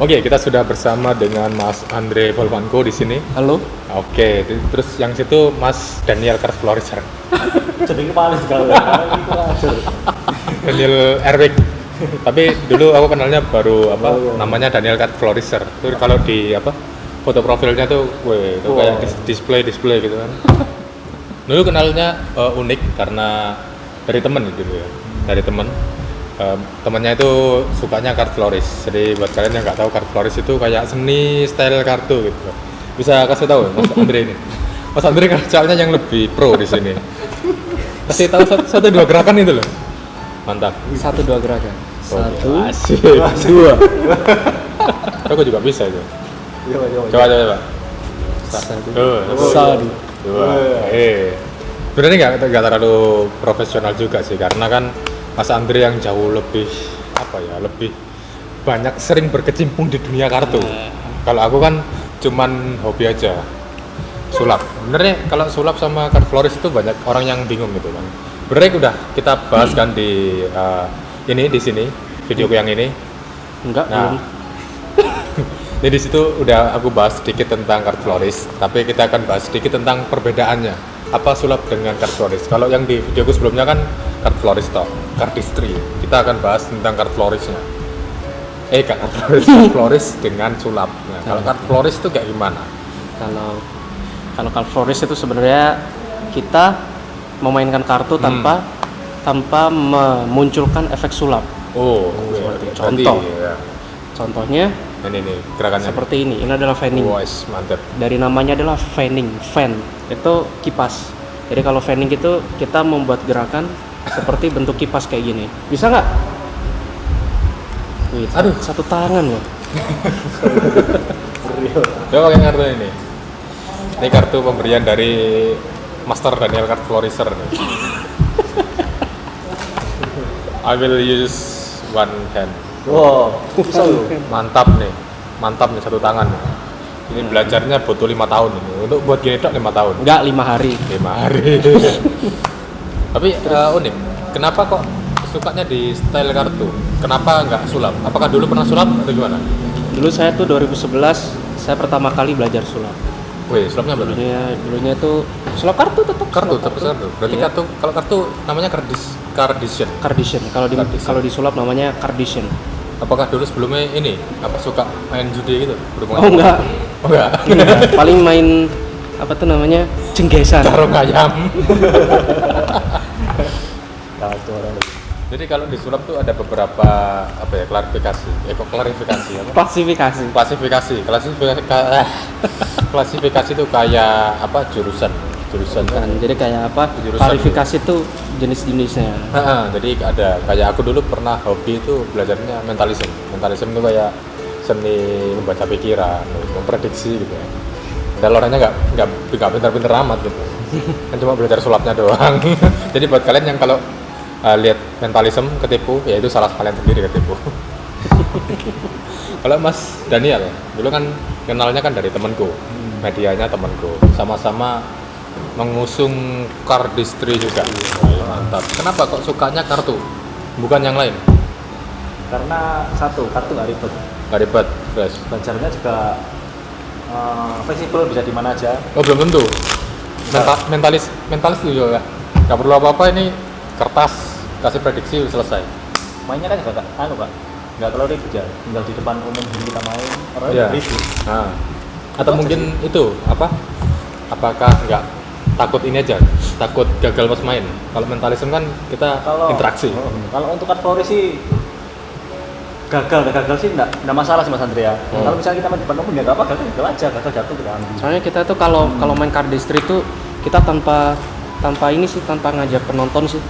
Oke, kita sudah bersama dengan Mas Andre Volvanko di sini. Halo. Oke, terus yang situ Mas Daniel Kartflorisser. Jadi kepala segala. Daniel Erwik. Tapi dulu aku kenalnya baru namanya Daniel Kartflorisser. Itu kalau di foto profilnya tuh, itu kayak display gitu kan. Dulu kenalnya unik karena dari temen gitu ya. Dari temen. Temannya itu sukanya Kartfloris. Jadi buat kalian yang nggak tahu, Kartfloris itu kayak seni style kartu gitu. Bisa kasih tahu Mas Andre ini. Mas Andre kan soalnya yang lebih pro di sini. Kasih tahu satu dua gerakan itu loh. Mantap. 1-2 gerakan. 1, asik. 2. Aku juga bisa itu. Coba. 1, 2. Sebenarnya nggak terlalu profesional juga sih, karena kan Mas Andre yang jauh lebih lebih banyak sering berkecimpung di dunia kartu. Kalau aku kan cuman hobi aja, sulap. Sebenarnya kalau sulap sama Kartfloris itu banyak orang yang bingung gitu kan. Sebenarnya udah kita bahas kan di di sini videoku yang ini. Enggak, Nah, belum. jadi di situ udah aku bahas sedikit tentang Kartfloris, tapi kita akan bahas sedikit tentang perbedaannya. Apa sulap dengan Kartfloris? Kalau yang di videoku sebelumnya kan Kartfloris toh, Cardistry. Kita akan bahas tentang Kartflorisnya. Kartfloris dengan sulap. Nah, kalau Kartfloris itu kayak gimana? Kalau Kartfloris itu sebenarnya kita memainkan kartu tanpa memunculkan efek sulap. Seperti contoh. Ya. Contohnya Ini gerakannya. seperti ini. Ini adalah fanning. Mantap. Dari namanya adalah fanning. Fan itu kipas. Jadi kalau fanning itu kita membuat gerakan seperti bentuk kipas kayak gini. Bisa nggak? Wih, Aduh. satu tangan loh. Coba pakai kartu ini. Ini kartu pemberian dari Master Daniel Kartflorisser nih. I will use one hand. Wow, bisa loh. Mantap nih satu tangan. Ini belajarnya butuh 5 tahun ini. Untuk buat gini tok 5 tahun. Enggak, 5 hari. 5 hari. Tapi unik. Kenapa kok sukanya di style kartu? Kenapa nggak sulap? Apakah dulu pernah sulap atau gimana? Dulu saya tuh 2011 saya pertama kali belajar sulap. Wih, sulapnya berapa? Dulunya tuh sulap kartu tetap. Kartu, sulap tapi kartu. Berarti Iya. kalau kartu namanya Cardition. Cardition. Cardition. Kalau disulap namanya Cardition. Apakah dulu sebelumnya ini suka main judi gitu? Oh enggak. Oh enggak. Paling main apa tuh namanya? Cenggesan. Tarung ayam. Kacau orang. Jadi kalau di sulap tuh ada beberapa klarifikasi. Klarifikasi apa? Klasifikasi. Klasifikasi itu kayak jurusan Kan, jadi kayak apa? Jurusan. Klarifikasi itu jenis-jenisnya. Jadi ada kayak aku dulu pernah hobi itu belajarnya mentalism. Mentalism itu kayak seni membaca pikiran, memprediksi gitu ya. Dan orangnya nggak pintar-pintar amat gitu. Kan cuma belajar sulapnya doang. Jadi buat kalian yang kalau lihat mentalism ketipu, ya itu salah kalian sendiri ketipu. Kalau Mas Daniel dulu kan kenalnya kan dari temanku, medianya temanku, sama-sama mengusung Cardistry juga. Mantap. Kenapa kok sukanya kartu, bukan yang lain? Karena satu, kartu nggak ribet. Gak ribet, fresh. Belajarnya juga fleksibel, bisa di mana aja. Oh belum tentu. Mentalis itu juga. Gak perlu apa-apa, ini kertas kasih prediksi selesai. Mainnya kan juga nggak terlalu ribet ya. Tinggal di depan umum kita main, orang Iya. ribet. Nah, atau mungkin itu apakah nggak takut ini aja, takut gagal pas main? Kalau mentalism kan kita interaksi. Kalau untuk Kartfloris sih gagal sih enggak masalah sih Mas Andrea. Kalau misalnya kita main di depan umum ya enggak apa, gagal aja, gagal jatuh kita ambil. Soalnya kita tuh kalau main Cardistry itu kita tanpa ngajak penonton sih.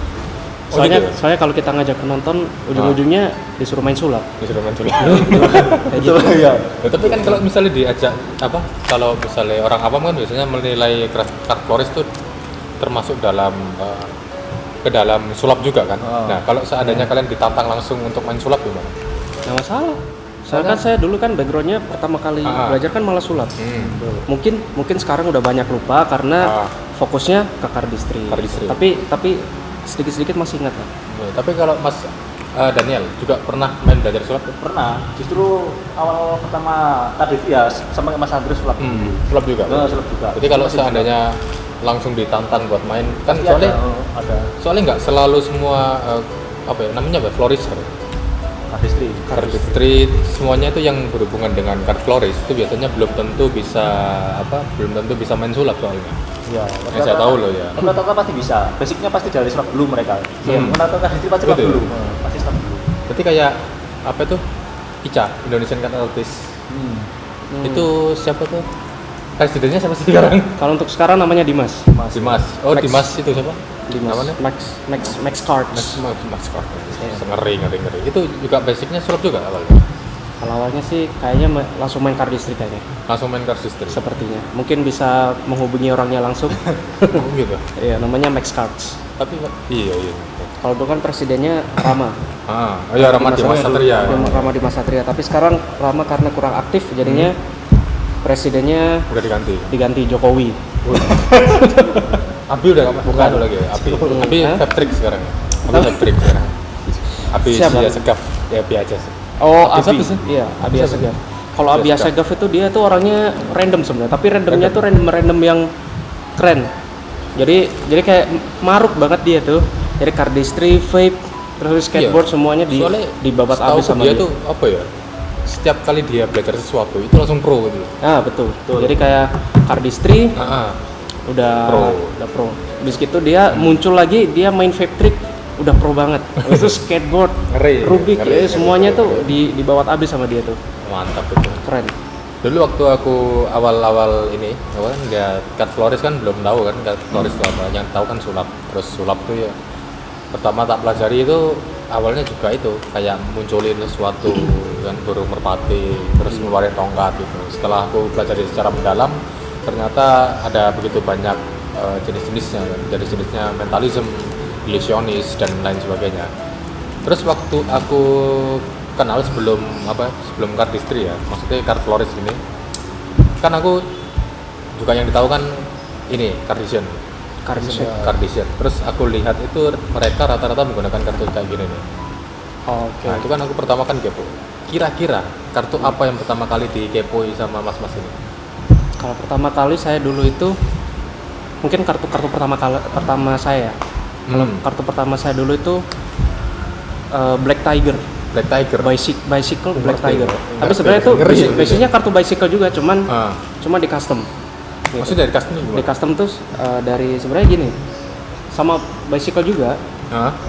Soalnya kalau kita ngajak penonton ujung-ujungnya disuruh main sulap. Disuruh main sulap. Kayak gitu. Iya. Ya, tapi kan kalau misalnya diajak kalau misalnya orang awam kan biasanya menilai Kartfloris itu termasuk ke dalam sulap juga kan. Nah, kalau seandainya kalian ditantang langsung untuk main sulap gimana? Nggak masalah. Soalnya kan saya dulu kan backgroundnya pertama kali belajar kan malah sulap. Mungkin sekarang udah banyak lupa karena fokusnya ke Cardistry. Cardistry. Tapi sedikit-sedikit masih ingat kan. Tapi kalau Mas Daniel juga pernah main belajar sulap? Pernah, justru awal pertama tadi ya sama Mas Andres sulap. Sulap juga. Sulap juga. Jadi kalau Masih seandainya langsung ditantang buat main kan sulap. soalnya Ada soalnya nggak selalu semua apa ya namanya apa florister, cardistry semuanya itu yang berhubungan dengan card florist itu biasanya belum tentu bisa main sulap soalnya. ya, Yang saya tahu loh ya. Rata-rata pasti bisa. Basicnya pasti dari sulap dulu mereka. Yang menata cardistry pasti sulap Betul. dulu. Pasti sulap dulu. Berarti kayak apa tuh Ica Indonesian Card Artist itu siapa tuh presidennya siapa sih sekarang? Kalau untuk sekarang namanya Dimas. Dimas. Oh Max. Dimas itu siapa? Dimas. Namanya? Max Cards. Mas Scott. Ngeri. Itu juga basicnya sulap juga awalnya. Kalau awalnya sih kayaknya langsung main cardistry kayaknya. Langsung main cardistry. Sepertinya. Mungkin bisa menghubungi orangnya langsung. Oh, gitu. Iya, namanya Max Cards. Tapi iya. Kalau dulu kan presidennya Rama. Oh ya Rama Dimas Satria. Rama Dimas Satria. Tapi sekarang Rama karena kurang aktif jadinya presidennya Udah diganti Jokowi. Abi udah bukan lagi ya. Abi Hah? Fabrik sekarang. Abi Fabrik sekarang. Abi Siapa? ya segaf ya Abi aja sih. Oh, Abi Abi. siapa sih? Iya, Abi Siapa? Asegaf. Kalau Abi Abi Asegaf. Asegaf itu dia tuh orangnya random sebenarnya, tapi randomnya tuh random yang keren. Jadi kayak maruk banget dia tuh. Jadi cardistry, vape, terus skateboard semuanya Soalnya dibabat setahu habis sama dia dia. tuh apa ya? Setiap kali dia belajar sesuatu itu langsung pro gitu. Ah, betul. Jadi kayak cardistry udah pro. Habis gitu dia muncul lagi, dia main vape trick udah pro banget. Habis itu skateboard, Ngeri, Rubik, ngeri. semuanya tuh dibabat habis sama dia tuh. Mantap itu. Keren. Dulu waktu aku awal-awal ini, awalnya nggak card florist kan belum tahu kan card florist itu apa. Yang tahu kan sulap. Terus sulap tuh ya pertama tak pelajari itu awalnya juga itu kayak munculin sesuatu kan burung merpati terus ngeluarin tongkat gitu. Setelah aku pelajari secara mendalam ternyata ada begitu banyak jenis-jenisnya kan. Jenis-jenisnya mentalism, ilusionis dan lain sebagainya. Terus waktu aku kenal sebelum cardistry ya, maksudnya card florist ini, kan aku juga yang ditahu kan ini cardition. Terus aku lihat itu mereka rata-rata menggunakan kartu kayak gini nih. Oke. Nah itu kan aku pertama kan kepo. Kira-kira kartu apa yang pertama kali dikepoi sama mas-mas ini? Kalau pertama kali saya dulu itu mungkin kartu pertama saya. Kalau kartu pertama saya dulu itu Black Tiger. Black Tiger. Bicycle Black Ngerti, Tiger. ngerti. Tapi sebenarnya itu Ngeri gitu. basicnya kartu bicycle juga, cuman di custom. Gitu. Maksudnya dari custom Di custom tuh dari sebenarnya gini. Sama bicycle juga,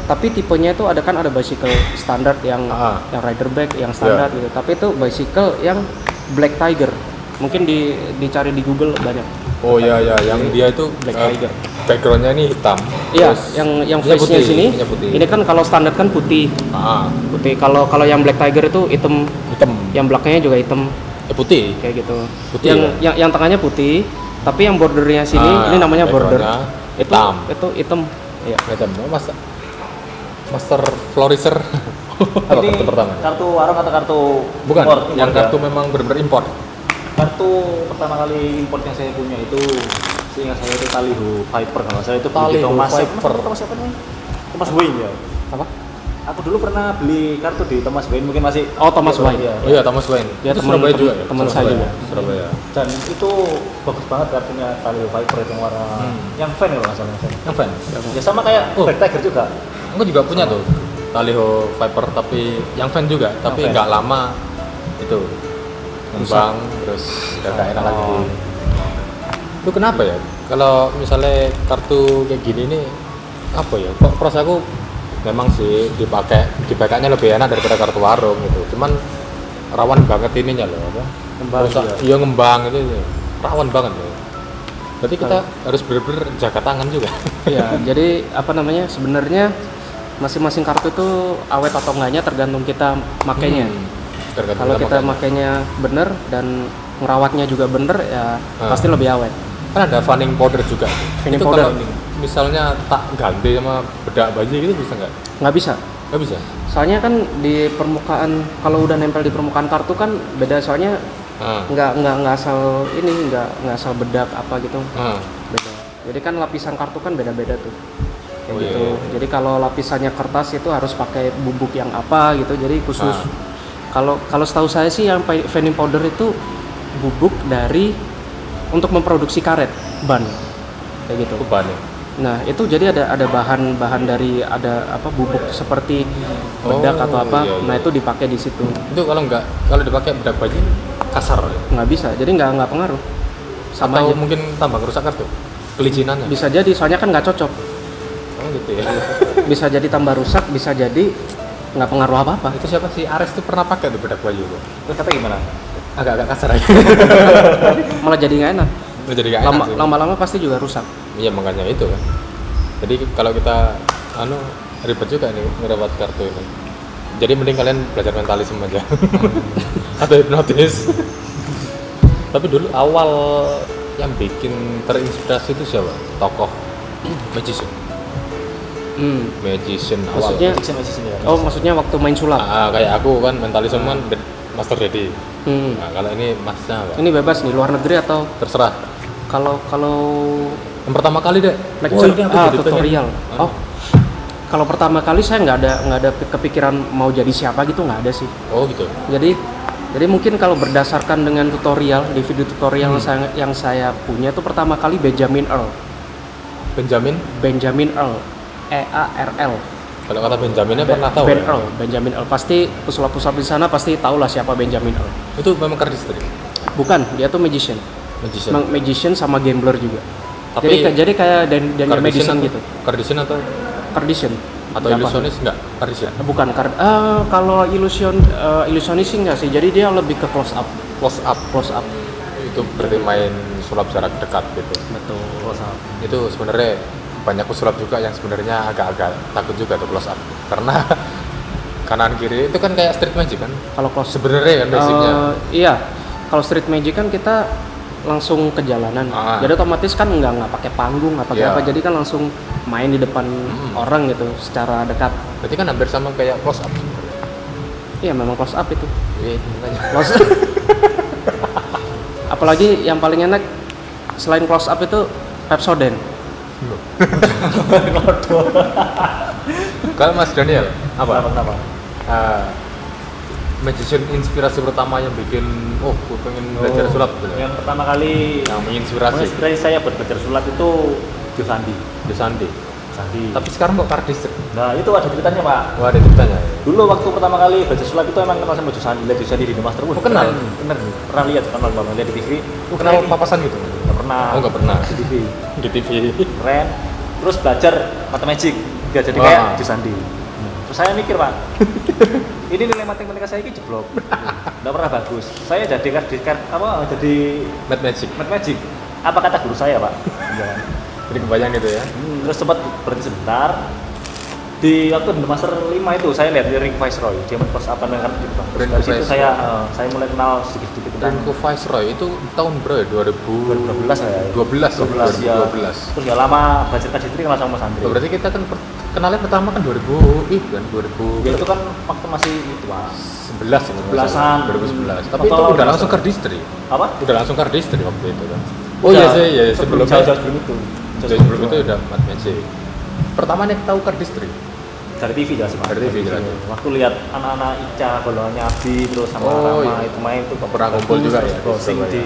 tapi tipenya itu ada bicycle standar yang rider bike yang standar gitu. Tapi itu bicycle yang Black Tiger. Mungkin dicari di Google banyak. Oh ya, yang dia itu Black Tiger. Backgroundnya ini hitam. Iya, terus yang ininya face-nya putih, sini. ininya putih. Ini kan kalau standar kan putih. Putih. Kalau yang Black Tiger itu hitam. Yang belakangnya juga hitam Putih. kayak gitu. Putih, yang tengahnya putih, tapi yang bordernya sini ini namanya border. hitam. Itu hitam. Iya. Hitam. Oh, Master Florister. Apa Ini kartu pertama? kartu warung atau kartu Bukan, import? yang Import kartu ya? memang benar-benar import. Kartu pertama kali import yang saya punya itu seingat saya itu Taliho Viper kalau saya itu beli di Taliho Thomas Viper. Thomas siapa nih? Thomas Wayne ya. Apa? Aku dulu pernah beli kartu di Thomas Wayne mungkin masih. Oh, Thomas Wayne. Ya. Oh iya, Thomas Wayne. Ya, Itu teman- Surabaya juga ya? teman saya juga. Surabaya. Dan itu bagus banget kartunya Taliho Viper itu yang warna yang fan kalau nggak salah. Yang fan? Ya sama kayak Oh. Black Tiger juga. Aku juga punya tuh Taliho Viper tapi yang fan juga, tapi fan. nggak lama itu ngembang terus udah nggak enak lagi. Itu kenapa ya? Kalau misalnya kartu kayak gini nih apa ya? Kok perasaanku memang sih dipakainya lebih enak daripada kartu warung gitu. Cuman rawan banget ininya loh apa? Ngembang, Iya ngembang itu rawan banget loh. Berarti kita harus bener-bener jaga tangan juga. Iya, jadi apa namanya? Sebenarnya masing-masing kartu itu awet atau enggaknya tergantung kita makainya. Tergantung Kalau kita makainya. makainya bener dan ngerawatnya juga bener ya pasti lebih awet. Kan ada fanning powder juga. Fanning Itu powder. kalau misalnya tak ganti sama bedak baju gitu bisa nggak? Nggak bisa. Nggak bisa. Soalnya kan di permukaan kalau udah nempel di permukaan kartu kan beda, soalnya nggak asal nggak asal bedak apa gitu. Beda. Jadi kan lapisan kartu kan beda-beda tuh. kayak Oh, gitu. iya. Jadi kalau lapisannya kertas itu harus pakai bubuk yang apa gitu. Jadi khusus. Kalau setahu saya sih yang Venim powder itu bubuk dari untuk memproduksi karet ban kayak gitu. Ban ya. Nah itu jadi ada bahan dari ada apa bubuk seperti bedak atau apa. Iya, iya. Nah itu dipakai di situ. Itu kalau dipakai bedak baju kasar ya? Nggak bisa. Jadi nggak pengaruh. Sama Atau aja. mungkin tambah kerusak kartu kelicinannya. Bisa jadi soalnya kan nggak cocok. Oh gitu ya. Bisa jadi tambah rusak, bisa jadi nggak pengaruh apa-apa. Itu siapa sih Ares tuh pernah pakai tuh bedak baju tuh. Terus kata gimana? Agak-agak kasar aja. Malah jadi nggak enak. Jadi gak enak sih. Lama-lama pasti juga rusak. Iya makanya itu kan. Jadi kalau kita ribet juga nih ngerawat kartu ini. Jadi mending kalian belajar mentalisme aja. Atau hipnotis. Tapi dulu awal yang bikin terinspirasi itu siapa? Tokoh magician. Magician awal. Maksudnya Oh, maksudnya waktu main sulap. Kayak aku kan mentalisme kan Master Dedi. Nah, kalau ini masnya apa? Ini bebas nih, luar negeri atau Terserah. kalau Yang pertama kali deh. lecture ini aku jadi tutorial. pengen. Oh. Kalau pertama kali saya nggak ada kepikiran mau jadi siapa gitu, nggak ada sih. Oh gitu. Jadi mungkin kalau berdasarkan dengan tutorial di video tutorial yang saya punya itu pertama kali Benjamin Earl. Benjamin Earl. EARL. Kalau kata Benjaminnya pernah tahu. Benjamin Earl. Pasti pesulap-pesulap di sana pasti tahulah siapa Benjamin Earl. Itu memang kardistri. Bukan, dia tuh magician. Magician sama gambler juga. Tapi jadi kayak Daniel Madison gitu. Kardisian atau illusionis enggak? Kardisian. Bukan kalau illusionis sih enggak sih. Jadi dia lebih ke close up. Close up. Itu berarti main sulap jarak dekat gitu. Betul. Close up. Itu sebenarnya banyak pesulap juga yang sebenarnya agak-agak takut juga tuh close up. Karena kanan kiri itu kan kayak street magic kan. Kalau close Sebenarnya kan basicnya. iya. Kalau street magic kan kita langsung ke jalanan. Jadi otomatis kan nggak pakai panggung apa Iya. apa. Jadi kan langsung main di depan orang gitu secara dekat. Berarti kan hampir sama kayak close up. Iya, memang close up itu. Iya, makanya. Close up. Apalagi yang paling enak selain close up itu Pepsodent. Kalau Mas Daniel, apa? Kenapa? Magician inspirasi pertama yang bikin gue pengen belajar sulap gitu. Yang pertama kali Yang menginspirasi. saya buat belajar sulap itu Josandi. Sandi. Tapi sekarang kok kardistri? Nah itu ada ceritanya Pak. Wah, ada ceritanya. Dulu waktu pertama kali belajar sulap itu emang kenal sama Josandi. Lihat Josandi di Master. Kenal? Bener. Pernah lihat lihat di TV. Kenal papasan gitu? Nggak pernah. Oh, nggak pernah. Di TV. Di TV. Keren. Terus belajar mata magic. Biar jadi kayak Josandi. Terus saya mikir Pak. Ini nilai matematika saya ini jeblok. Nggak pernah bagus. Saya jadi jadi Mad Magic. Apa kata guru saya Pak? Jangan. Jadi kebayang gitu ya. Terus sempat berhenti sebentar. Di waktu di Master 5 itu saya lihat di Ring Viceroy, dia close up dengan kartu Jepang. Ring Dari situ Viceroy. saya mulai kenal sedikit-sedikit tentang Renko Viceroy itu tahun berapa ya? 2012 ya. 2012 ya. 2012. Terus nggak lama belajar kadistri kenal sama Mas Andre. Oh, berarti kita kan kenalnya pertama kan 2000 kan 2000 Ya, itu kan waktu masih itu Mas. 11 ya, 11-an. 2011. Tapi Atau itu udah langsung kardistri. Apa? Udah langsung kardistri waktu itu kan. Udah. Sebelum jauh-jauh sebelum itu. sebelum itu udah Mad Magic. Pertama nih tahu kardistri. Dari TV jelas Mas. Dari TV jelas. Waktu lihat anak-anak Ica, golongannya Abi, terus sama Oh, Rama iya. itu main tuh Pernah kumpul juga ya, browsing di di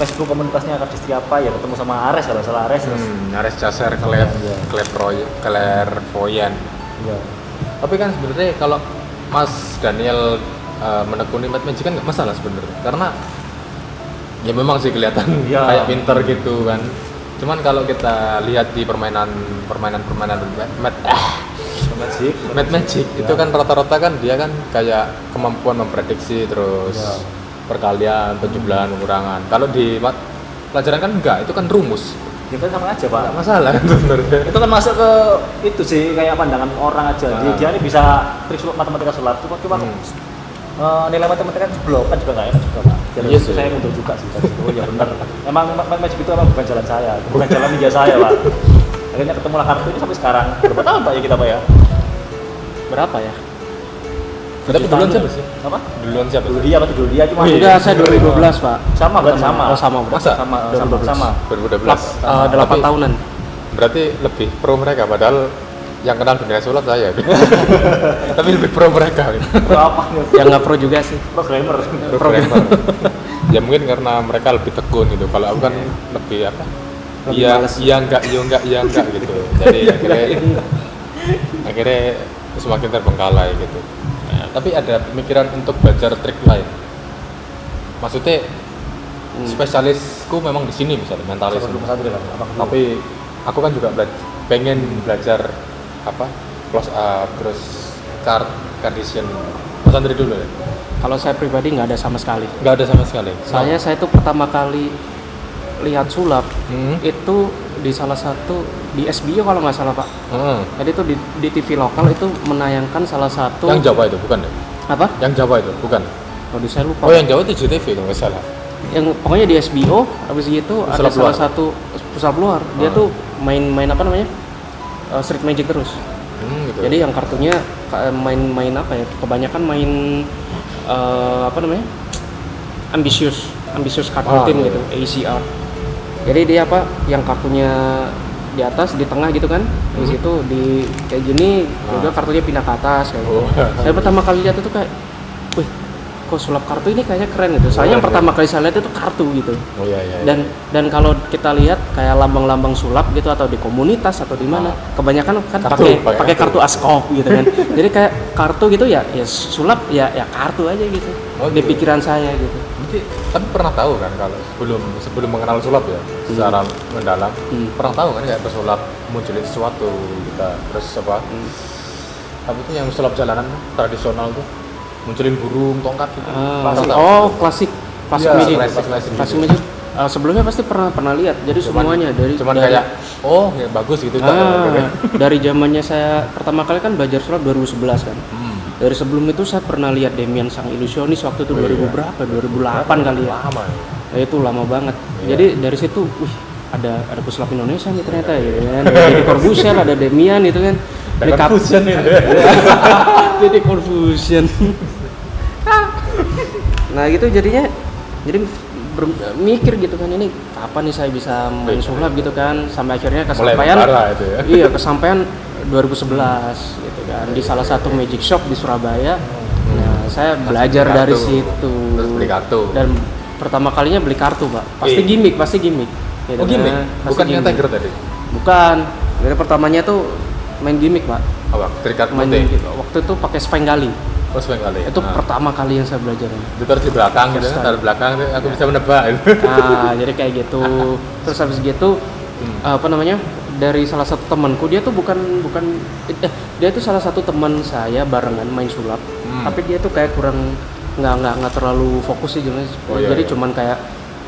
Facebook komunitasnya kadistri apa ya, ketemu sama Ares kalau salah Ares terus. Nares Caser, Iya. Clairvoyant. Iya. Tapi kan sebenarnya kalau Mas Daniel menekuni Mad Magic kan nggak masalah sebenarnya, karena ya memang sih kelihatan Iya. kayak pinter gitu kan. Cuman kalau kita lihat di permainan Mad Magic Ya. itu kan rata-rata kan dia kan kayak kemampuan memprediksi terus Ya. perkalian, penjumlahan, pengurangan. Kalau di pelajaran kan enggak, itu kan rumus. Ya kan sama aja Pak. Enggak masalah kan sebenarnya. Itu kan masuk ke itu sih kayak pandangan orang aja. Dia ini bisa trik matematika sulap cuma nilai matematika jeblok kan juga nggak enak juga Pak. Jadi Iya sih. saya mundur juga sih. Oh ya benar. Emang magic itu emang bukan jalan saya, bukan jalan ninja saya Pak. Akhirnya ketemulah kartu ini sampai sekarang. Berapa tahun Pak ya kita Pak ya? Berapa ya? Tapi duluan siapa sih? Apa? Duluan siapa? Dulu dia cuma. Enggak, saya 2012, Pak. Sama berarti sama. Oh, sama. Masa? Sama. 2012. 8 tahunan. Berarti lebih pro mereka, padahal yang kenal dunia sulap saya. Tapi lebih pro mereka. Gitu. Berapa? Yang nggak pro juga sih. Programmer. Programmer. Ya mungkin karena mereka lebih tekun gitu. Kalau aku kan lebih apa? Lebih Iya, males. iya enggak gitu. Jadi akhirnya semakin terbengkalai gitu. Nah, tapi ada pemikiran untuk belajar trik lain. Maksudnya spesialisku memang di sini misalnya mentalis. Tapi aku kan juga pengen belajar apa? Close up terus card condition. Mas Andri dulu ya. Kalau saya pribadi nggak ada sama sekali. Nggak ada sama sekali. Saya tuh pertama kali lihat sulap itu di salah satu di SBO kalau nggak salah Pak. Jadi itu di TV lokal itu menayangkan salah satu. Yang Jawa itu bukan ya? Apa? Yang Jawa itu bukan. Kalau saya lupa. Oh yang Jawa itu JTV kalau nggak salah. Yang pokoknya di SBO habis itu ada Pesulap salah luar. satu pesulap luar. Dia tuh main apa namanya? Street Magic terus. Gitu. Jadi yang kartunya main apa ya? Kebanyakan main apa namanya? Ambitious card routine iya. gitu, ACR. Jadi dia apa? Yang kartunya di atas, di tengah gitu kan. Habis itu di kayak gini, juga kartunya pindah ke atas kayak gitu. Saya pertama kali lihat itu kayak, wih, kok sulap kartu ini kayaknya keren gitu. Saya yang pertama kali saya lihat itu kartu gitu. Oh iya. Dan kalau kita lihat kayak lambang-lambang sulap gitu atau di komunitas atau di mana, kebanyakan kan pakai kartu Ascov gitu kan. Jadi kayak kartu gitu ya sulap ya kartu aja gitu. Di pikiran saya gitu. Tapi pernah tahu kan kalau sebelum mengenal sulap ya secara mendalam pernah tahu kan kayak pesulap munculin sesuatu kita terus apa itu yang sulap jalanan tradisional tuh munculin burung tongkat gitu. Klasik Iya, magic. klasik Magic. Sebelumnya pasti pernah lihat. Jadi semuanya dari kayak ya bagus gitu dari zamannya saya pertama kali kan belajar sulap 2011 kan. Dari sebelum itu saya pernah lihat Demian Sang Ilusionis waktu itu 2008 kali ya. Lama ya. Ya, itu lama banget. Jadi dari situ, wih, ada pesulap Indonesia nih ternyata gitu kan. Jadi Corbusier, ada Demian itu kan. Confusion itu. Jadi Confusion. Nah, gitu jadinya mikir gitu kan, ini kapan nih saya bisa main sulap gitu kan, sampai akhirnya kesampaian. Itu ya. Iya, kesampaian 2011 gitu kan di salah satu magic shop di Surabaya. Nah, saya belajar dari situ. Terus beli kartu. Dan pertama kalinya beli kartu, Pak. Pasti gimmick. Gitu Gimmick? kan. Bukan yang Tiger tadi? Bukan. Jadi pertamanya tuh main gimmick, Pak. Apa? Trik kartu Main putih? gitu. Waktu itu pakai Svengali. Terus kali. Itu pertama kali yang saya belajar. Ditaruh di belakang gitu kan, taruh belakang tuh aku bisa menebak. Nah, jadi kayak gitu. Terus habis gitu apa namanya? Dari salah satu temanku, dia tuh dia tuh salah satu teman saya barengan main sulap. Tapi dia tuh kayak kurang nggak terlalu fokus sih jelas. Jadi cuman kayak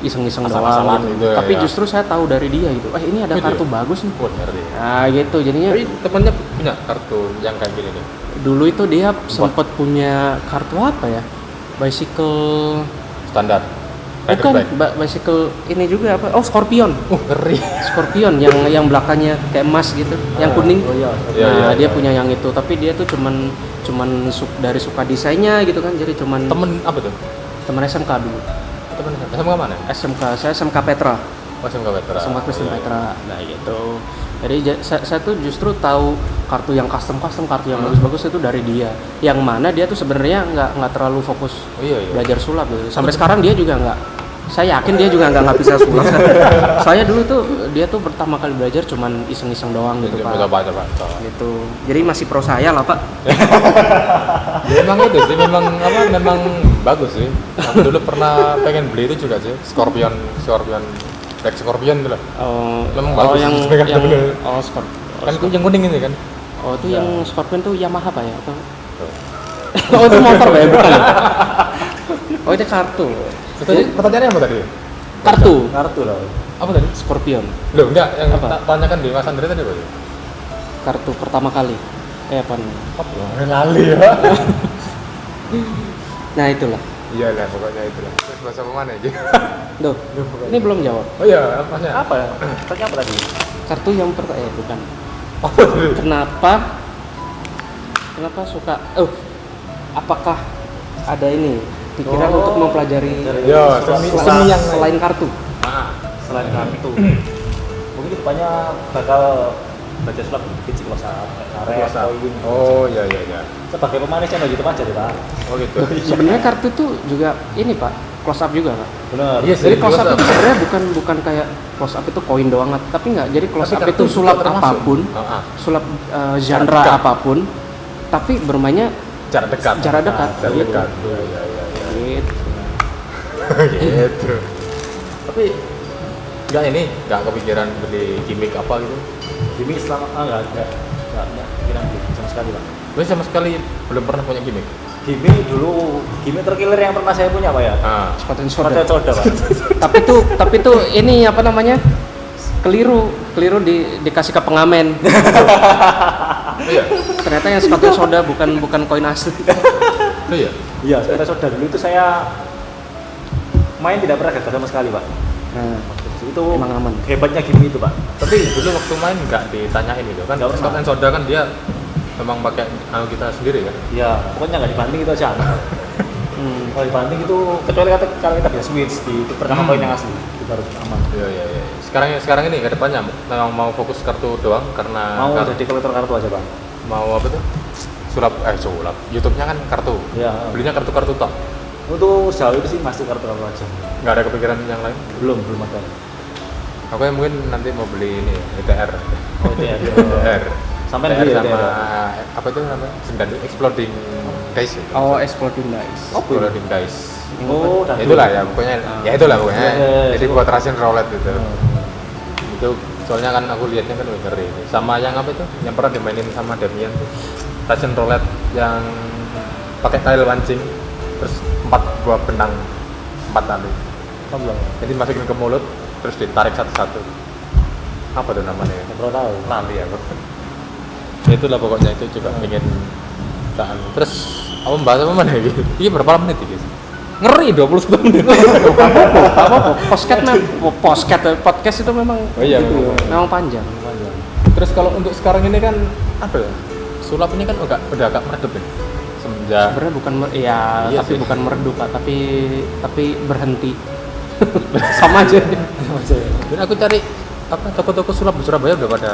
iseng-iseng doang gitu. Tapi justru saya tahu dari dia gitu. Ini ada kartu bagus nih. Nah, gitu. Jadinya tapi temannya punya kartu yang kayak gini nih. Dulu itu dia sempat punya kartu apa ya? Bicycle Standar. bukan bicycle ini juga apa? Oh, Scorpion. Ngeri. Scorpion yang belakangnya kayak emas gitu, yang kuning. Dia punya yang itu, tapi dia tuh cuman dari suka desainnya gitu kan. Jadi cuman Temen apa tuh? teman SMK dulu. Temen SMK mana? Saya SMK Petra. Oh, SMK Petra. SMK Kristen Petra. Nah, gitu. Jadi saya tuh justru tahu kartu yang custom kartu yang bagus-bagus itu dari dia. Yang mana dia tuh sebenarnya nggak terlalu fokus belajar sulap gitu. Sampai sekarang dia juga nggak. Saya yakin dia juga nggak bisa sulap. Saya dulu tuh dia tuh pertama kali belajar cuman iseng-iseng doang gitu, Pak. Coba. Gitu. Jadi masih pro saya lah, Pak. Memang itu sih, memang bagus sih. Aku dulu pernah pengen beli itu juga sih, Scorpion Black Scorpion itu lah. Memang bagus. Scorpion. Kan itu yang kuning ini kan. Oh, itu yang Scorpion tuh Yamaha Pak ya? Atau oh, itu motor Pak ya? Bukan ya? Oh, itu kartu. Pertanyaannya apa tadi? Kartu lah. Apa tadi? Scorpion. Loh, enggak, yang Apa? tanyakan di Mas Andre tadi apa? Kartu pertama kali. Apa namanya? Lali ya. Nah, itulah. Iya lah, pokoknya itulah. Terus bahasa mana aja? Duh, ini belum jawab. Oh iya, apanya? Apa? Tanya apa tadi? Kartu yang bukan. Apa tadi? Kenapa suka? Apakah ada ini pikiran untuk mempelajari seni yang selain kartu? Selain kartu. Mungkin depannya bakal belajar sulap biji close up, karet, Close up. koin. Oh iya iya iya. Sebagai pemanis channel YouTube aja deh Pak. Oh gitu. Sebenarnya kartu tuh juga ini Pak, close up juga Pak. Bener. Iya sih. Jadi close up close up. itu sebenarnya bukan kayak close up itu koin doang, tapi nggak. Jadi close Tapi up kartu itu juga sulap termasuk. apapun, Ah. genre Dekat. apapun, tapi bermainnya Jarak dekat. jarak dekat. Jarak Gitu. dekat. Iya iya iya. Gitu. Gitu. Tapi nggak kepikiran beli gimmick apa gitu. Gimik selama enggak pikiran gitu sama sekali Pak. Gue sama sekali belum pernah punya gimmick. Gimik dulu, gimik terkiller yang pernah saya punya Pak ya. Sepatu Sepatu soda. soda Pak. tapi tuh ini apa namanya? Keliru dikasih ke pengamen. Iya. Ternyata yang sepatu soda bukan koin asli. Oh iya. Iya, sepatu soda dulu itu saya main tidak pernah gagal sama sekali Pak. Nah, Itu emang aman. hebatnya gimik itu Pak. Tapi dulu waktu main nggak ditanyain gitu kan. Nggak pernah. Scott and Soda kan dia memang pakai kita sendiri kan. Iya, pokoknya nggak dibanding itu aja. Hmm. Kalau dibanding itu kecuali kalau kita bisa switch di pertama koin yang asli itu baru aman. Iya iya iya. Sekarang ini ke depannya memang mau fokus kartu doang karena Mau jadi kolektor kartu aja Pak. mau apa tuh? Sulap YouTube-nya kan kartu. Iya. Belinya kartu-kartu tok. Untuk sejauh itu sih masih kartu aja. Nggak ada kepikiran yang lain. Belum ada. Aku yang mungkin nanti mau beli ini ETR. Oh itu ya. ETR. Sampai ETR beli ya, sama ETR. apa itu namanya? Exploding Dice. Ya? Oh, exploding dice. Exploding Dice. Oh, Ya itulah ya pokoknya. Ya itulah pokoknya. Ya. Jadi buat Russian roulette gitu. Itu soalnya kan aku lihatnya kan ngeri. Sama yang apa itu? Yang pernah dimainin sama Damian tuh. Russian roulette yang pakai tile pancing terus 4 buah benang 4 tali. Belum. Jadi masukin ke mulut terus ditarik satu-satu. Apa tuh namanya? Nggak perlu tahu. Lali aku. Ya itulah pokoknya itu juga pengen tahan. Terus apa bahas apa mana gitu? Ini berapa menit ya guys? Ngeri 21 menit. Apa podcast itu memang Oh iya, gitu, memang. memang panjang. Terus kalau untuk sekarang ini kan apa ya? Sulap ini kan udah agak meredup ya. Semenjak Sebenarnya bukan Iya tapi sih. bukan meredup Pak, tapi berhenti. Sama aja. dan aku cari apa toko-toko sulap di Surabaya udah pada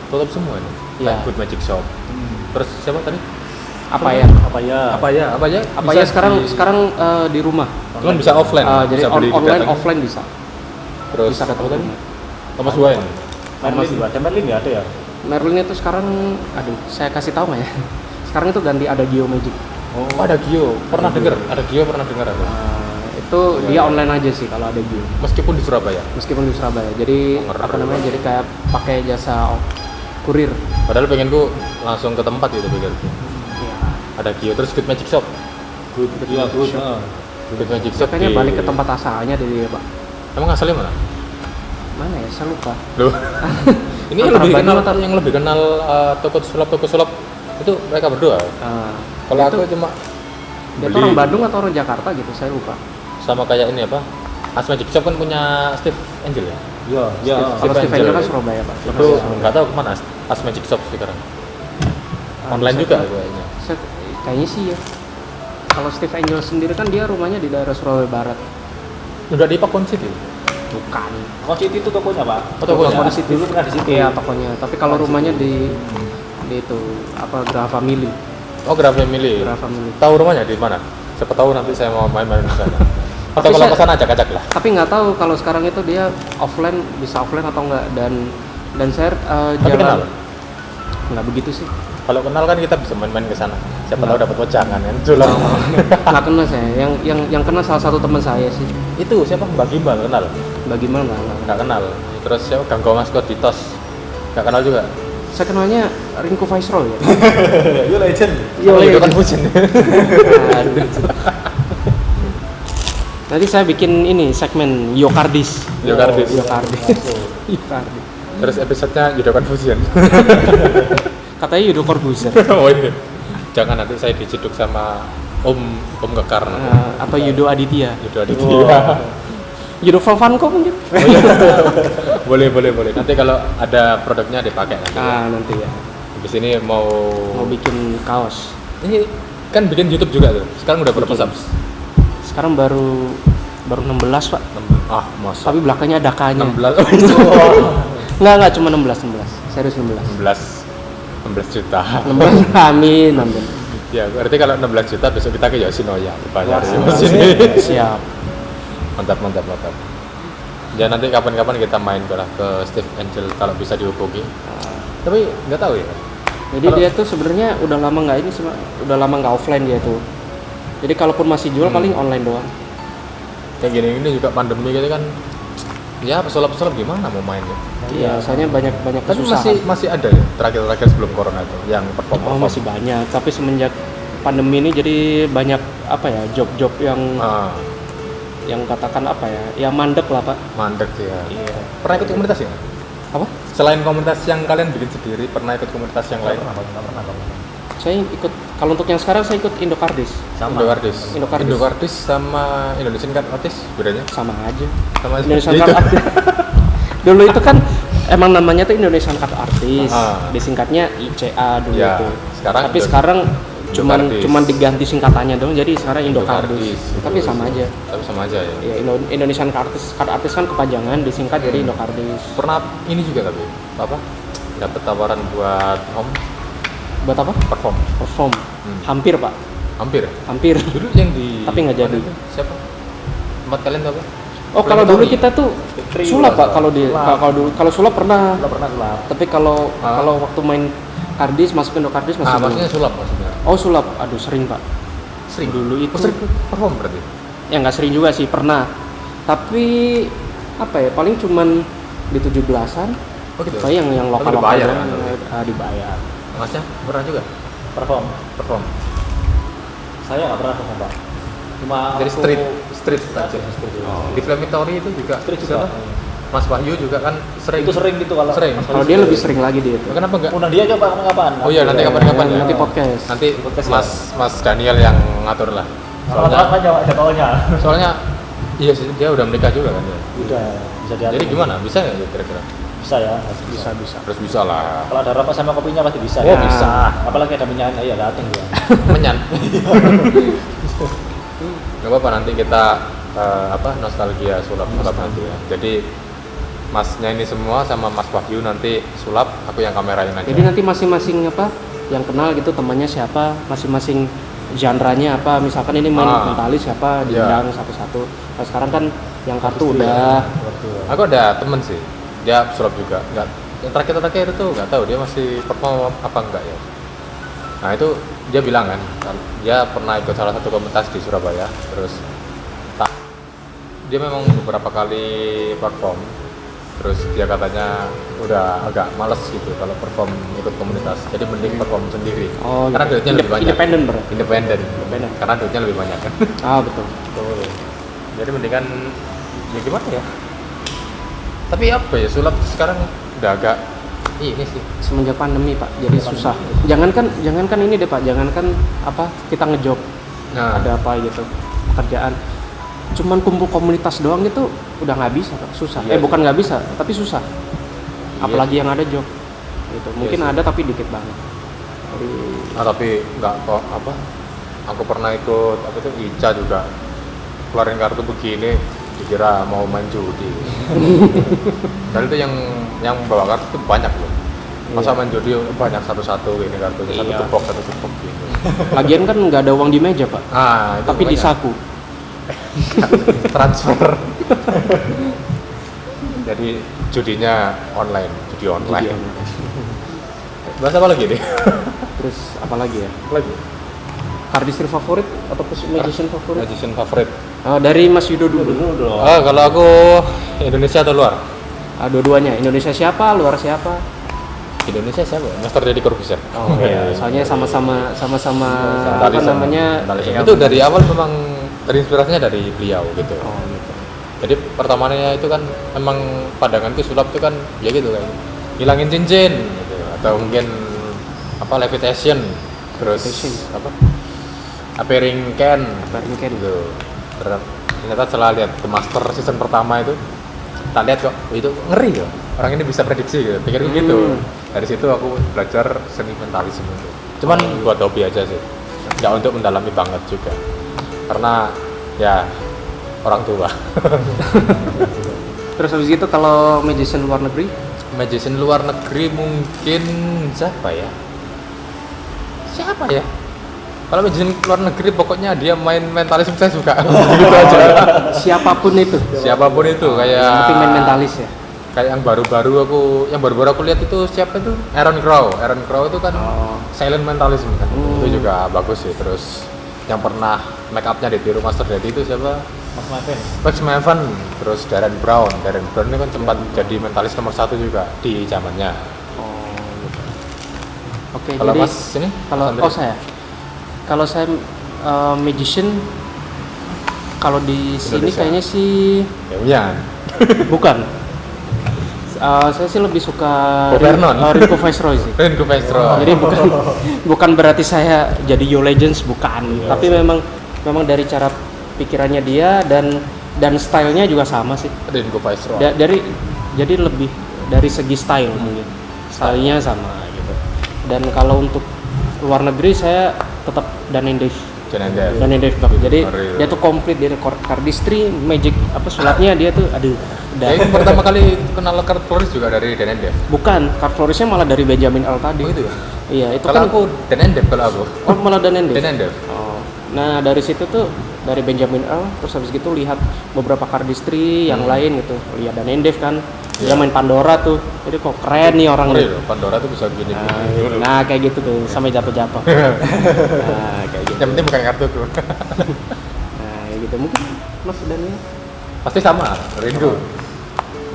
tutup semua nih. Iya. Kayak Good Magic Shop. Terus siapa tadi? Apa ya? Apa ya? Apa ya? Apa ya sekarang di rumah. Kan bisa offline. Jadi bisa beli online datang. offline bisa. Terus Bisa apa ketemu. tadi? Thomas Wayne. Merlin juga. Ada Merlin nggak ada ya? Merlin itu sekarang, aduh, saya kasih tahu nggak ya? Sekarang itu ganti ada Geo Magic. Oh, ada Gio. Pernah dengar? Ada Gio pernah dengar aku. Itu Iya, dia iya. online aja sih kalau ada Geo. Meskipun di Surabaya. Meskipun di Surabaya. Jadi Ngeri apa namanya? banget. Jadi kayak pakai jasa kurir. Padahal pengenku langsung ke tempat gitu pikir. Iya. Ada Gio terus Good Magic Shop. Good. Iya, good. Good Magic Shop. Kayaknya di- balik ke tempat asalnya dia Pak. Emang asalnya mana? Mana ya? Saya lupa. Loh. Ini yang Antara lebih kenal Bandung atau- yang lebih kenal toko sulap itu mereka berdua. Kalau itu, aku cuma dia tuh beli orang Bandung atau orang Jakarta gitu, saya lupa. sama kayak ini apa? As Magic Shop kan punya Steve Angel ya. Iya, iya. Kalau Steve Steve Angel kan ya. Surabaya Pak. Itu nggak tahu kemana As Magic Shop sekarang. Online juga kayaknya. Kayaknya sih ya. Kalau Steve Angel sendiri kan dia rumahnya di daerah Surabaya Barat. Udah di Pakon City. Bukan. Kok City itu tokonya Pak? Oh, tokonya. Toko di situ dulu pernah di situ. Iya tokonya. Tapi kalau rumahnya di itu apa Graha Family. Oh, Graf Family. Graha Family. Tahu rumahnya di mana? Siapa tahu nanti saya mau main-main ke sana. Atau Tapi kalau saya- ke sana ajak-ajak lah. Tapi nggak tahu kalau sekarang itu dia offline bisa offline atau enggak dan saya Tapi kenal? nggak begitu sih. Kalau kenal kan kita bisa main-main ke sana. Siapa tahu dapat wejangan kan. Jual. Nggak kenal saya. Yang kenal salah satu teman saya sih. Itu siapa? Mbak Gimbal kenal? Bagaimana nggak? Nggak kenal. Terus siapa? Ganggo Mas Koditos. Nggak kenal juga. Saya kenalnya Rinko Viceroy ya. Yo legend. Iya, Oh, itu iya. kan Fusion. Aduh. Nanti saya bikin ini segmen Yokardis. Yokardis. Yokardis. Yokardis. Terus episodenya Yudokan Fusion. Katanya Yudo Corbuzier. Oh iya. Jangan nanti saya diciduk sama Om Kekar. Atau Yudo Aditya. Yudo Aditya. Yudo Volvanko mungkin. Oh, iya. boleh. Nanti kalau ada produknya dipakai nanti. Nanti ya. Habis ini mau Bikin kaos. ini kan bikin YouTube juga tuh. Sekarang udah berapa subs? Sekarang baru baru 16 pak. Masa Tapi belakangnya ada K-nya. 16 Enggak cuma 16. Serius 16. 16 juta. 16 amin. Ya, berarti kalau 16 juta besok kita ke Yoshinoya bayar Wah, sini. siap. Mantap. Ya nanti kapan-kapan kita main ke Steve Angel kalau bisa dihubungi. Tapi nggak tahu ya. Jadi dia tuh sebenarnya udah lama nggak offline dia tuh. Jadi kalaupun masih jual paling online doang. Kayak gini juga pandemi gitu kan. Ya pesulap-pesulap gimana mau main ya? Iya, soalnya banyak Tapi kesusahan. masih ada ya terakhir sebelum corona itu yang perform. Masih banyak, tapi semenjak pandemi ini jadi banyak apa ya, job-job yang katakan apa ya mandek lah pak. Mandek ya. Iya. Pernah ikut komunitas ya? Apa? Selain komunitas yang kalian bikin sendiri, pernah ikut komunitas yang lain? Nggak pernah. Saya ikut, kalau untuk yang sekarang saya ikut Indokardis. Sama. Indokardis sama Indonesian Card Artist bedanya? Sama aja. Sama aja. Indonesian Itu. Card Artist. Dulu itu kan emang namanya tuh Indonesian Card Artist. Disingkatnya ICA dulu Ya, itu. sekarang Tapi sekarang Indokardis. cuman diganti singkatannya dong. Jadi sekarang Indokardis. Tapi sama aja. Tapi sama aja ya. Ya, Indonesian Card Artist kan kepanjangan, disingkat jadi Indokardis. Pernah ini juga tapi apa? Dapat tawaran buat Buat apa? Perform. Hampir pak. Hampir. Dulu yang di Tapi nggak jadi. Siapa? Tempat kalian tuh apa? Oh kalau dulu kita tuh Tri sulap pak. sulap. Kalau sulap pernah. Nggak pernah sulap. Tapi kalau waktu main kardis masuk ke Indokardis masih belum. Maksudnya sulap maksudnya. Oh sulap, aduh sering pak. Sering Dulu itu. sering perform berarti. Ya nggak sering juga sih, pernah. Tapi apa ya, paling cuman di 17-an. Oh gitu. Kayak yang lokal dibayar doang, ya? dibayar. Masnya pernah juga Perform. Saya nggak pernah perform pak. Cuma dari street aja. Di Flamitory itu juga Street juga. siapa? Mas Wahyu juga kan sering. Itu sering gitu kalau. Sering. Kalau dia lebih sering lagi dia itu. Kenapa enggak? Undang dia coba kapan-kapan. Oh iya nanti kapan-kapan ya. Nanti podcast. Nanti Podcast Mas Daniel yang ngatur lah. Soalnya kan jadwalnya. Soalnya iya sih dia udah menikah juga kan ya. Udah bisa diatur. Jadi gimana? Bisa nggak ya kira-kira? Bisa ya. Bisa. Terus bisa lah. Kalau ada rokok sama kopinya pasti bisa. Oh, bisa. Apalagi ada minyak, ya datang dia. Menyan. Gak apa-apa nanti kita nostalgia sulap nanti ya. Jadi masnya ini semua sama Mas Wahyu nanti sulap, aku yang kamerain aja. Jadi nanti masing-masing apa yang kenal gitu temannya siapa, masing-masing genre-nya apa. Misalkan ini main mentalis siapa, diundang satu-satu. Nah, sekarang kan yang kartu udah. Aku ada temen sih, dia sulap juga. Enggak, yang terakhir itu nggak tahu dia masih perform apa enggak ya. Nah itu dia bilang kan, dia pernah ikut salah satu komunitas di Surabaya, terus dia memang beberapa kali perform, terus dia katanya udah agak males gitu kalau perform ikut komunitas, jadi mending perform sendiri. Oh, karena duitnya lebih banyak. Independen. Karena duitnya lebih banyak kan. Betul. Jadi mendingan ya gimana ya? Tapi apa ya, sulap sekarang udah agak ini sih. Semenjak pandemi pak, jadi susah. Jangankan ini deh pak, jangankan apa kita ngejob, ada apa gitu pekerjaan. Cuman kumpul komunitas doang gitu udah nggak bisa pak, susah. Iya. Bukan nggak bisa, tapi susah. Iya. Apalagi yang ada job gitu. Mungkin Iya sih. ada tapi dikit banget. Jadi, Tapi nggak kok apa? Aku pernah ikut apa tuh Ica juga keluarin kartu begini, dikira mau main judi. Dan itu yang bawa kartu tuh banyak loh. Masa main judi banyak satu-satu ini kartunya, satu gepok gitu. lagian kan nggak ada uang di meja pak, Itu tapi di banyak. saku. Transfer. Jadi judinya online, judi online. Bahas apa lagi nih? Terus apa lagi ya? Lagi. Cardistry favorit atau magician favorit? Magician favorit. Dari Mas Yudo dulu. Kalau aku Indonesia atau luar? Dua-duanya. Indonesia siapa? Luar siapa? Indonesia siapa? Master Deddy Corbuzier. Oh iya. Soalnya sama-sama apa Mentalism. namanya? Itu dari awal memang terinspirasinya dari beliau gitu. Oh gitu. Jadi pertamanya itu kan memang pandanganku sulap itu kan ya gitu kan, hilangin cincin gitu, atau mungkin apa levitation, terus apa appearing can gitu. Ternyata setelah lihat The Master season pertama itu, tak lihat kok itu ngeri loh, orang ini bisa prediksi gitu, pikir gitu. Dari situ aku belajar seni mentalisme itu. Cuman buat hobi aja sih, nggak untuk mendalami banget juga, karena ya orang tua. Terus habis itu kalau magician luar negeri? Magician luar negeri mungkin siapa ya? Kalau magician luar negeri pokoknya dia main mentalisme saya suka. Gitu aja. Siapapun itu. Kayak Tapi main mentalis ya. Kayak yang baru-baru aku lihat itu siapa itu? Aaron Crow itu kan silent mentalism kan. Itu juga bagus sih. Terus yang pernah make up-nya ditiru Master Daddy itu siapa? Max Maven. Terus Darren Brown ini kan sempat jadi mentalis nomor 1 juga di zamannya. Gitu. Oke, Kalau jadi Mas ini? Kalau saya magician, kalau di sini Indonesia. kayaknya sih Demian. bukan. Saya sih lebih suka Bob Vernon. Rico Viceroy sih. Rico Viceroy. Jadi bukan berarti saya jadi Yo Legends, bukan. Tapi memang dari cara pikirannya dia dan stylenya juga sama sih. Rico Viceroy. Jadi lebih dari segi style mungkin. Stylenya sama gitu. Dan kalau untuk luar negeri saya tetap Daniel Dave. Jadi dia tuh komplit, dia ada cardistry, magic sulapnya dia tuh Yang pertama kali kenal card Floris juga dari Dan and Dave. Bukan, card florisnya malah dari Benjamin L tadi. Oh itu ya? Iya, itu Kalau kan aku Dan and Dave kalau aku. Oh, malah Dan and Dave. Dan and Dave. Oh. Nah, dari situ tuh dari Benjamin L, terus habis gitu lihat beberapa cardistry yang lain gitu. Lihat Dan and Dave kan. Dia main Pandora tuh. Jadi kok keren nih orang nih. Pandora tuh bisa gini. Nah, kayak gitu tuh, sampai jatuh-jatuh. Nah, kayak gitu. Yang penting bukan kartu tuh. Nah, kayak gitu mungkin Mas Daniel. Pasti sama, Ringo.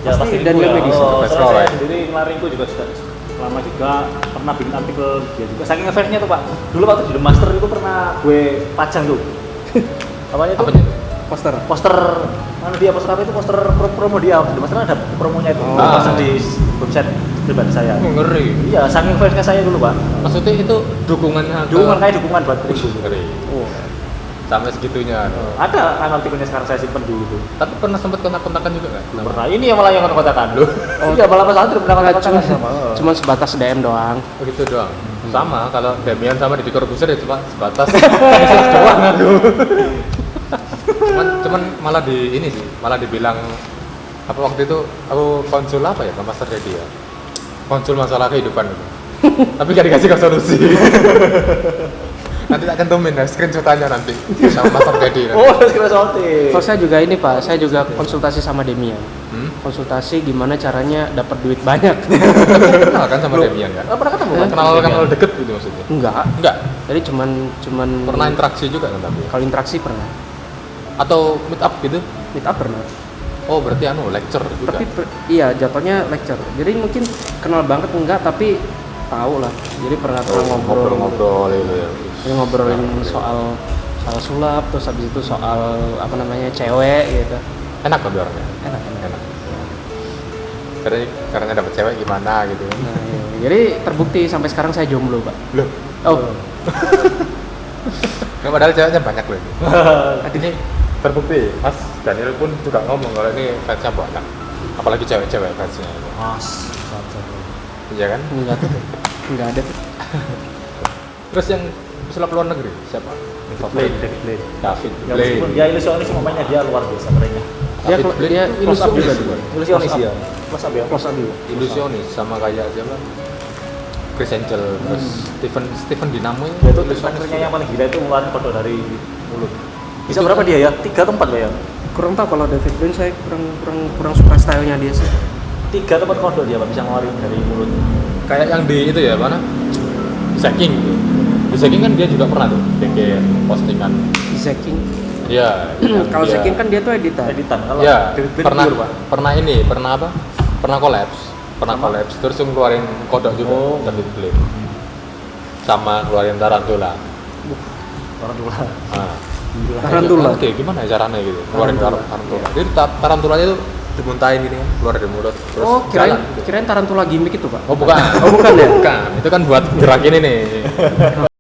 Ya pasti Daniel Medis. Saya sendiri kemarin juga lama juga pernah bikin artikel dia juga. Saking ngefans-nya tuh Pak. Dulu waktu di The Master itu pernah gue pajang tuh. Apanya tuh? Poster mana dia poster apa itu poster promo dia di Master ada promonya itu pasang di website pribadi saya. Ngeri. Iya, saking fansnya saya dulu Pak. Maksudnya itu dukungannya Dukungan buat Ringo. Ngeri. Sampai segitunya. Ada kan artikelnya sekarang saya simpen dulu tuh. Tapi pernah sempat kontak-kontakan juga nggak? Pernah. Ini yang malah yang kontak-kontakan lu. Iya, malah pas antri pernah kontak-kontakan sama. Cuma sebatas DM doang. Begitu doang. Sama kalau Damian sama Deddy Corbuzier ya cuma sebatas doang aduh. cuman malah malah dibilang apa waktu itu aku konsul apa ya ke Master Daddy ya, konsul masalah kehidupan itu. Tapi gak dikasih solusi. Nanti tak cantumin ya screenshotannya nanti sama Master Daddy nanti. Oh, screenshotin. Kalau saya juga ini Pak, saya juga konsultasi sama Demian. Konsultasi gimana caranya dapat duit banyak. Kenal kan sama Demian kan? Pernah ketemu kan? Kenal deket gitu maksudnya? Enggak. Jadi cuman pernah interaksi juga kan tapi? Kalau interaksi pernah. Atau meet up gitu? Meet up pernah. Oh berarti lecture juga? Tapi iya jatuhnya lecture. Jadi mungkin kenal banget enggak, tapi tahu lah. Jadi pernah ngobrol gitu ya. Jadi ngobrolin soal sulap, terus habis itu soal cewek gitu. Enak kan orangnya? Enak. Karena dapat cewek gimana gitu. Nah, iya. Jadi terbukti sampai sekarang saya jomblo, Pak. Loh. Oh. Nggak, padahal ceweknya banyak loh ini. Ini terbukti, Mas Daniel pun juga ngomong kalau ini fansnya banyak. Apalagi cewek-cewek fansnya. Mas. Iya kan? Enggak ada. Terus yang pesulap luar negeri siapa? David Blaine. Ya Blaine. meskipun dia ilusionis momennya dia luar biasa kerennya. Dia close up juga juga. Ilusionis ya. Close up ya. Close up juga. Ilusionis sama kayak siapa? Chris Angel, terus Stephen Dinamo Ya itu ilusionisnya yang paling gila itu ngeluarin kodok dari mulut. Bisa berapa dia ya? 3 atau 4 ya? Kurang tahu kalau David Blaine, saya kurang suka stylenya dia sih. 3 atau 4 kodok dia Pak bisa ngeluarin dari mulut. Kayak yang di itu ya mana? Zaking gitu. Di Zaking kan dia juga pernah tuh bikin postingan. Zaking. Iya. Kalau Zaking kan dia tuh editan. Kalau ya, David Blaine pernah apa? Pernah collapse terus ngeluarin kodok juga David Blaine. Sama ngeluarin tarantula. Tarantula. Oke, gimana ya caranya gitu? Ngeluarin tarantula. Jadi tarantulanya itu dimuntahin gini kan, keluar dari mulut terus kirain tarantula gimmick itu, Pak. Oh, bukan. Oh, bukan ya? Bukan. Itu kan buat gerak ini nih.